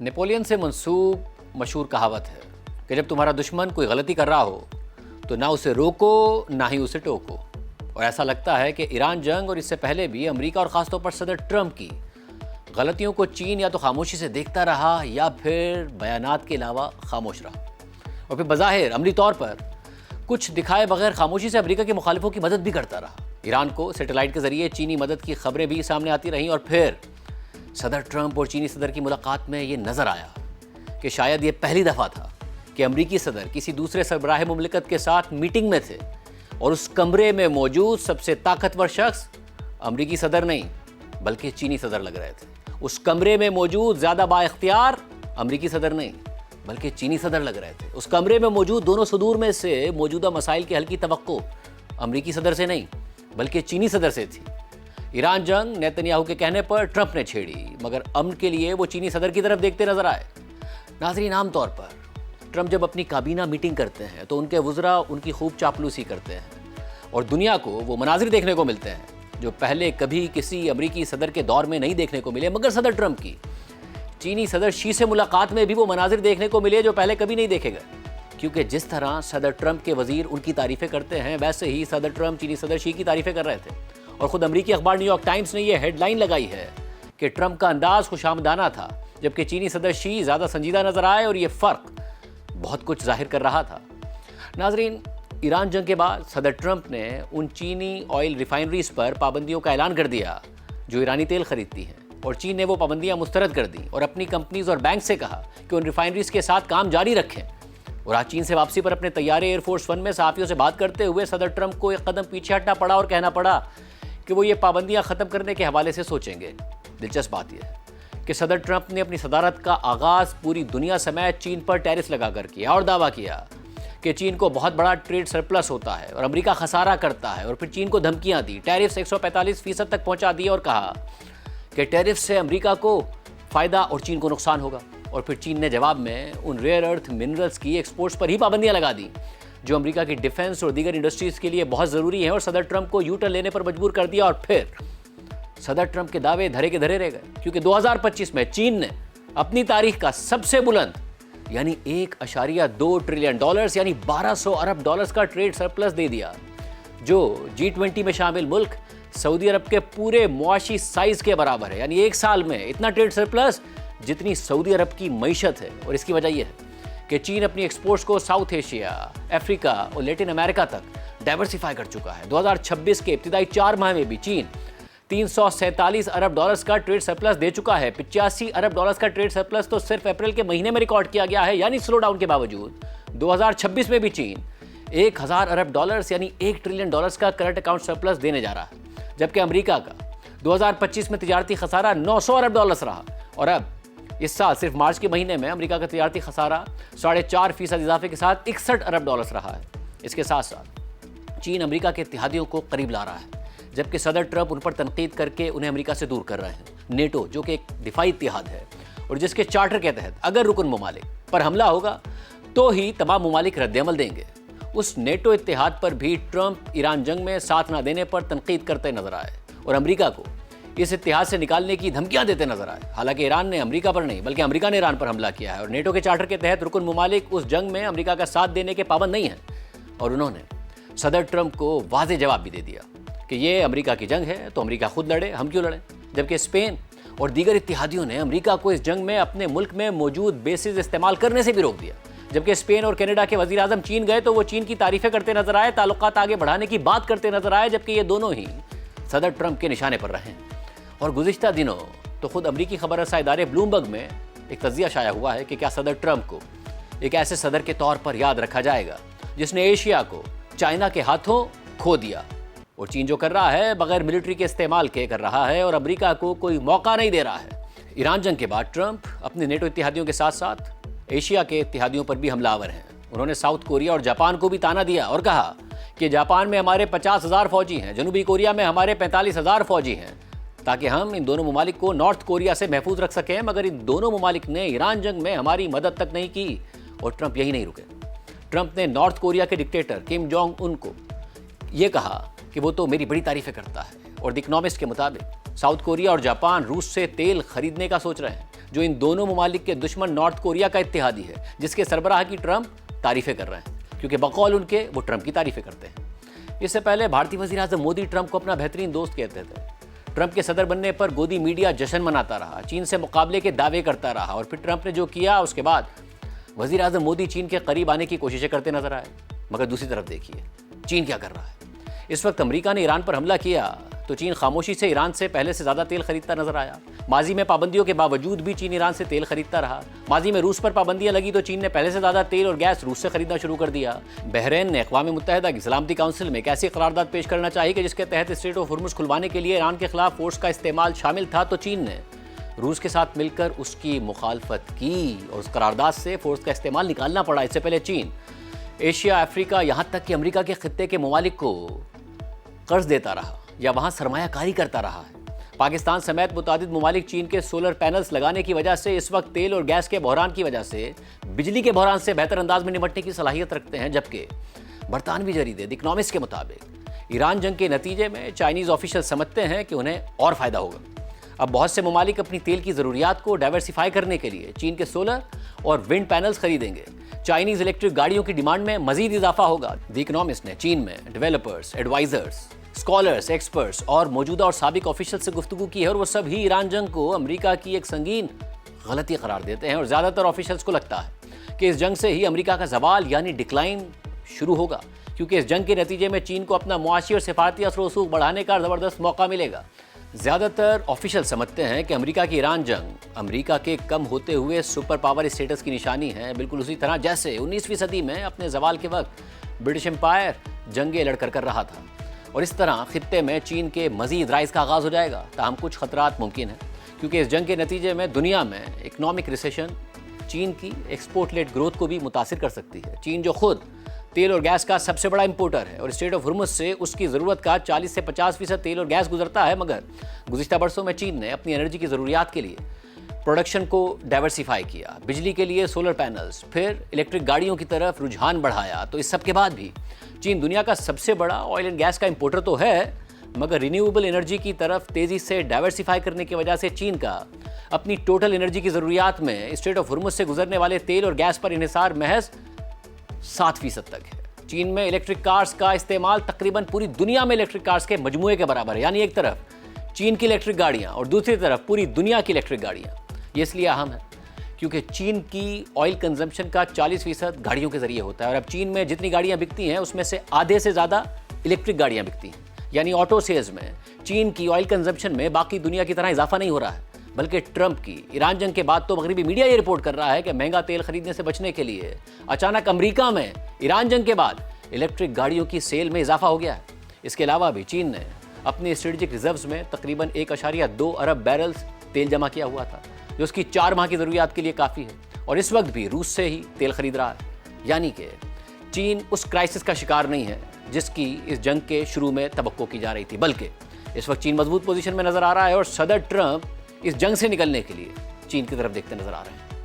Napoleon से मंसूब मशहूर कहावत है कि जब तुम्हारा दुश्मन कोई गलती कर रहा हो तो ना उसे रोको ना ही उसे टोको। और ऐसा लगता है कि ईरान जंग और इससे पहले भी अमेरिका और ख़ासतौर पर सदर ट्रंप की गलतियों को चीन या तो खामोशी से देखता रहा या फिर बयानात के अलावा खामोश रहा, और फिर बज़ाहिर अमली तौर पर कुछ दिखाए बगैर खामोशी से अमेरिका के मुखालिफों की मदद भी करता रहा। ईरान को सैटेलाइट के ज़रिए चीनी मदद की खबरें भी सामने आती रहीं, और फिर सदर ट्रंप और चीनी सदर की मुलाकात में ये नज़र आया कि शायद ये पहली दफ़ा था कि अमरीकी सदर किसी दूसरे सरबराह मुमलिकत के साथ मीटिंग में थे और उस कमरे में मौजूद सबसे ताकतवर शख्स अमरीकी सदर नहीं बल्कि चीनी सदर लग रहे थे। उस कमरे में मौजूद ज़्यादा बाइख्तियार अमरीकी सदर नहीं बल्कि चीनी सदर लग रहे थे। उस कमरे में मौजूद दोनों सदूर में से मौजूदा मसाइल के हल की तवक्को अमरीकी सदर से नहीं बल्कि चीनी सदर से थी। ईरान जंग नेतन्याहू के कहने पर ट्रंप ने छेड़ी, मगर अमन के लिए वो चीनी सदर की तरफ देखते नजर आए। नाज़रीन, आम तौर पर ट्रंप जब अपनी काबीना मीटिंग करते हैं तो उनके वज़रा उनकी खूब चापलूसी करते हैं और दुनिया को वो मनाजिर देखने को मिलते हैं जो पहले कभी किसी अमरीकी सदर के दौर में नहीं देखने को मिले। मगर सदर ट्रंप की चीनी सदर शी से मुलाकात में भी वो मनाजिर देखने को मिले जो पहले कभी नहीं देखे गए, क्योंकि जिस तरह सदर ट्रंप के वज़ीर उनकी तारीफ़ें करते हैं वैसे ही सदर ट्रंप चीनी सदर शी की तारीफ़ें कर रहे थे। और ख़ुद अमरीकी अखबार न्यूयॉर्क टाइम्स ने यह हेडलाइन लगाई है कि ट्रंप का अंदाज़ खुशामदाना था जबकि चीनी सदर शी ज़्यादा संजीदा नज़र आए, और ये फ़र्क बहुत कुछ जाहिर कर रहा था। नाजरीन, ईरान जंग के बाद सदर ट्रंप ने उन चीनी ऑयल रिफाइनरीज पर पाबंदियों का ऐलान कर दिया जो ईरानी तेल खरीदती हैं, और चीन ने वो पाबंदियां मुस्तरद कर दी और अपनी कंपनीज और बैंक से कहा कि उन रिफाइनरीज के साथ काम जारी रखें। और आज चीन से वापसी पर अपने तैयारे एयरफोर्स वन में सहाफ़ियों से बात करते हुए सदर ट्रंप को एक कदम पीछे हटना पड़ा और कहना पड़ा कि वो ये पाबंदियां ख़त्म करने के हवाले से सोचेंगे। दिलचस्प बात यह है कि सदर ट्रंप ने अपनी सदारत का आगाज़ पूरी दुनिया समेत चीन पर टैरिफ लगाकर किया और दावा किया कि चीन को बहुत बड़ा ट्रेड सरप्लस होता है और अमेरिका खसारा करता है, और फिर चीन को धमकियां दी, टैरिफ 145% तक पहुंचा दी और कहा कि टैरिफ से अमेरिका को फ़ायदा और चीन को नुकसान होगा। और फिर चीन ने जवाब में उन रेयर अर्थ मिनरल्स की एक्सपोर्ट्स पर ही पाबंदियां लगा दी जो अमेरिका की डिफेंस और दीगर इंडस्ट्रीज़ के लिए बहुत ज़रूरी है, और सदर ट्रंप को यू टर्न लेने पर मजबूर कर दिया। और फिर सदर ट्रंप के दावे धरे के धरे रह गए, क्योंकि 2025 में चीन ने अपनी तारीख का सबसे बुलंद यानी $1.2 ट्रिलियन यानी 1200 अरब डॉलर्स का ट्रेड सरप्लस दे दिया, जो G20 में शामिल मुल्क सऊदी अरब के पूरे मुआशी साइज के बराबर है। यानी एक साल में इतना ट्रेड सरप्लस जितनी सऊदी अरब की मईशत है। और इसकी वजह यह है कि चीन अपनी एक्सपोर्ट्स को साउथ एशिया, अफ्रीका और लैटिन अमेरिका तक डाइवर्सिफाई कर चुका है। 2026 के इब्तिदाई 4 माह में भी चीन 347 अरब डॉलर्स का ट्रेड सरप्लस दे चुका है। 85 अरब डॉलर्स का ट्रेड सरप्लस तो सिर्फ अप्रैल के महीने में रिकॉर्ड किया गया है। यानी स्लो डाउन के बावजूद 2026 में भी चीन 1000 अरब डॉलर्स यानी $1 ट्रिलियन का करंट अकाउंट सरप्लस देने जा रहा है, जबकि अमेरिका का 2025 में तिजारती खसारा 900 अरब डॉलर्स रहा। और अब इस साल सिर्फ मार्च के महीने में अमेरिका का तिजारती खसारा 4.5% इजाफे के साथ 61 अरब डॉलर्स रहा है। इसके साथ साथ चीन अमेरिका के इत्तेहादियों को करीब ला रहा है, जबकि सदर ट्रंप उन पर तनकीद करके उन्हें अमेरिका से दूर कर रहे हैं। नेटो, जो कि एक दिफाई इत्तेहाद है और जिसके चार्टर के तहत अगर रुकन ममालिक पर हमला होगा तो ही तमाम ममालिक रद्दअमल देंगे, उस नेटो इत्तेहाद पर भी ट्रंप ईरान जंग में साथ न देने पर तनकीद करते नजर आए और अमेरिका को इस इत्तेहाद से निकालने की धमकियां देते नजर आए। हालांकि ईरान ने अमेरिका पर नहीं बल्कि अमेरिका ने ईरान पर हमला किया है, और नेटो के चार्टर के तहत रुकन ममालिक उस जंग में अमेरिका का साथ देने के पाबंद नहीं हैं। और उन्होंने सदर ट्रंप को वाज़ेह जवाब भी दे दिया कि ये अमेरिका की जंग है तो अमेरिका खुद लड़े, हम क्यों लड़ें। जबकि स्पेन और दीगर इत्तेहादियों ने अमेरिका को इस जंग में अपने मुल्क में मौजूद बेसिस इस्तेमाल करने से भी रोक दिया। जबकि स्पेन और कनाडा के वज़ीर आज़म चीन गए तो वो चीन की तारीफ़ें करते नजर आए, ताल्लुकात आगे बढ़ाने की बात करते नजर आए, जबकि ये दोनों ही सदर ट्रंप के निशाने पर रहे। और गुज़िश्ता दिनों तो खुद अमरीकी खबर रसा इदारे ब्लूमबर्ग में एक तज्जिया शाया हुआ है कि क्या सदर ट्रंप को एक ऐसे सदर के तौर पर याद रखा जाएगा जिसने एशिया को चाइना के हाथों खो दिया। और चीन जो कर रहा है बगैर मिलिट्री के इस्तेमाल के कर रहा है और अमेरिका को कोई मौका नहीं दे रहा है। ईरान जंग के बाद ट्रंप अपने नेटो इत्तेहादियों के साथ साथ एशिया के इत्तेहादियों पर भी हमलावर हैं। उन्होंने साउथ कोरिया और जापान को भी ताना दिया और कहा कि जापान में हमारे 50,000 फौजी हैं, जनूबी कोरिया में हमारे 45,000 फौजी हैं, ताकि हम इन दोनों ममालिक को नॉर्थ कोरिया से महफूज रख सकें। मगर इन दोनों ममालिक ने ईरान जंग में हमारी मदद तक नहीं की और ट्रंप यही नहीं रुके। ट्रंप ने नॉर्थ कोरिया के डिक्टेटर किम जोंग उन को ये कहा कि वो तो मेरी बड़ी तारीफ़ें करता है। और द इकोनॉमिस्ट के मुताबिक साउथ कोरिया और जापान रूस से तेल खरीदने का सोच रहे हैं, जो इन दोनों ममालिक के दुश्मन नॉर्थ कोरिया का इत्तेहादी है, जिसके सरबराह की ट्रंप तारीफें कर रहे हैं, क्योंकि बकौल उनके वो ट्रंप की तारीफें करते हैं। इससे पहले भारतीय वज़ीर आज़म मोदी ट्रंप को अपना बेहतरीन दोस्त कहते थे। ट्रंप के सदर बनने पर गोदी मीडिया जश्न मनाता रहा, चीन से मुकाबले के दावे करता रहा, और फिर ट्रंप ने जो किया उसके बाद वज़ीर आज़म मोदी चीन के करीब आने की कोशिशें करते नजर आए। मगर दूसरी तरफ देखिए चीन क्या कर रहा है। इस वक्त अमेरिका ने ईरान पर हमला किया तो चीन खामोशी से ईरान से पहले से ज़्यादा तेल खरीदता नजर आया। माजी में पाबंदियों के बावजूद भी चीन ईरान से तेल खरीदता रहा। माजी में रूस पर पाबंदियां लगी तो चीन ने पहले से ज़्यादा तेल और गैस रूस से खरीदना शुरू कर दिया। बहरीन ने अक़वाम मुत्तहिदा की सलामती काउंसिल में एक ऐसी करारदाद पेश करना चाहिए कि जिसके तहत स्ट्रेट ऑफ हुर्मुज़ खुलवाने के लिए ईरान के खिलाफ फोर्स का इस्तेमाल शामिल था, तो चीन ने रूस के साथ मिलकर उसकी मुखालफत की और उस करारदाद से फोर्स का इस्तेमाल निकालना पड़ा। इससे पहले चीन एशिया, अफ्रीका, यहाँ तक कि अमेरिका के खित्ते के ममालिक को कर्ज देता रहा या वहाँ सरमायाकारी करता रहा है। पाकिस्तान समेत मुतादिद ममालिक चीन के सोलर पैनल्स लगाने की वजह से इस वक्त तेल और गैस के बहरान की वजह से बिजली के बहरान से बेहतर अंदाज में निपटने की सलाहियत रखते हैं। जबकि बरतानवी जरीदे द इकनॉमिस्ट के मुताबिक ईरान जंग के नतीजे में चाइनीज़ ऑफिशियल समझते हैं कि उन्हें और फ़ायदा होगा। अब बहुत से ममालिक अपनी तेल की ज़रूरियात को डाइवर्सिफाई करने के लिए चीन के सोलर और विंड पैनल्स खरीदेंगे। चाइनीज़ इलेक्ट्रिक गाड़ियों की डिमांड में मजीद इजाफा होगा। द इकनॉमिस्ट ने चीन में डेवलपर्स, एडवाइजर्स, स्कॉलर्स, एक्सपर्ट्स और मौजूदा और साबिक ऑफिशियल से गुफ्तगू की है, और वो सभी ईरान जंग को अमेरिका की एक संगीन गलती करार देते हैं। और ज़्यादातर ऑफिशियल्स को लगता है कि इस जंग से ही अमेरिका का जवाल यानी डिक्लाइन शुरू होगा, क्योंकि इस जंग के नतीजे में चीन को अपना मुआशी और सिफारती असर रसूख बढ़ाने का ज़बरदस्त मौका मिलेगा। ज़्यादातर ऑफिशियल समझते हैं कि अमेरिका की ईरान जंग अमेरिका के कम होते हुए सुपर पावर स्टेटस की निशानी है, बिल्कुल उसी तरह जैसे 19वीं सदी में अपने जवाल के वक्त ब्रिटिश एम्पायर जंगें लड़कर रहा था। और इस तरह खित्ते में चीन के मजीद राइज का आगाज़ हो जाएगा। ताहम कुछ खतरात मुमकिन है, क्योंकि इस जंग के नतीजे में दुनिया में इकनॉमिक रिसेशन चीन की एक्सपोर्ट लेड ग्रोथ को भी मुतासिर कर सकती है। चीन जो खुद तेल और गैस का सबसे बड़ा इंपोर्टर है और स्ट्रेट ऑफ हुर्मुज़ से उसकी ज़रूरत का 40 से 50% तेल और गैस गुजरता है, मगर गुज़िश्ता बरसों में चीन ने अपनी एनर्जी की ज़रूरियात के लिए प्रोडक्शन को डाइवर्सिफाई किया, बिजली के लिए सोलर पैनल्स, फिर इलेक्ट्रिक गाड़ियों की तरफ रुझान बढ़ाया। तो इस सब के बाद भी चीन दुनिया का सबसे बड़ा ऑयल एंड गैस का इंपोर्टर तो है, मगर रिन्यूएबल एनर्जी की तरफ तेज़ी से डाइवर्सिफाई करने की वजह से चीन का अपनी टोटल एनर्जी की ज़रूरियात में स्ट्रेट ऑफ हुर्मुज़ से गुजरने वाले तेल और गैस पर इन्हिसार महज 7% तक है। चीन में इलेक्ट्रिक कार्स का इस्तेमाल तकरीबन पूरी दुनिया में इलेक्ट्रिक कार्स के मजमूए के बराबर है, यानी एक तरफ चीन की इलेक्ट्रिक गाड़ियाँ और दूसरी तरफ पूरी दुनिया की इलेक्ट्रिक गाड़ियाँ। ये इसलिए अहम है क्योंकि चीन की ऑयल कंजम्पशन का 40% गाड़ियों के जरिए होता है, और अब चीन में जितनी गाड़ियाँ बिकती हैं उसमें से आधे से ज़्यादा इलेक्ट्रिक गाड़ियाँ बिकती हैं। यानी ऑटो सेल्स में चीन की ऑयल कंजम्पशन में बाकी दुनिया की तरह इजाफा नहीं हो रहा है, बल्कि ट्रंप की ईरान जंग के बाद तो मगरबी मीडिया ये रिपोर्ट कर रहा है कि महंगा तेल खरीदने से बचने के लिए अचानक अमेरिका में ईरान जंग के बाद इलेक्ट्रिक गाड़ियों की सेल में इजाफा हो गया है। इसके अलावा भी चीन ने अपने स्ट्रेटेजिक रिजर्व्स में तकरीबन 1.2 अरब बैरल्स तेल जमा किया हुआ था, जो उसकी 4 माह की ज़रूरियात के लिए काफ़ी है, और इस वक्त भी रूस से ही तेल खरीद रहा है। यानी कि चीन उस क्राइसिस का शिकार नहीं है जिसकी इस जंग के शुरू में तवक्को की जा रही थी, बल्कि इस वक्त चीन मजबूत पोजीशन में नज़र आ रहा है, और सदर ट्रंप इस जंग से निकलने के लिए चीन की तरफ देखते नजर आ रहे हैं।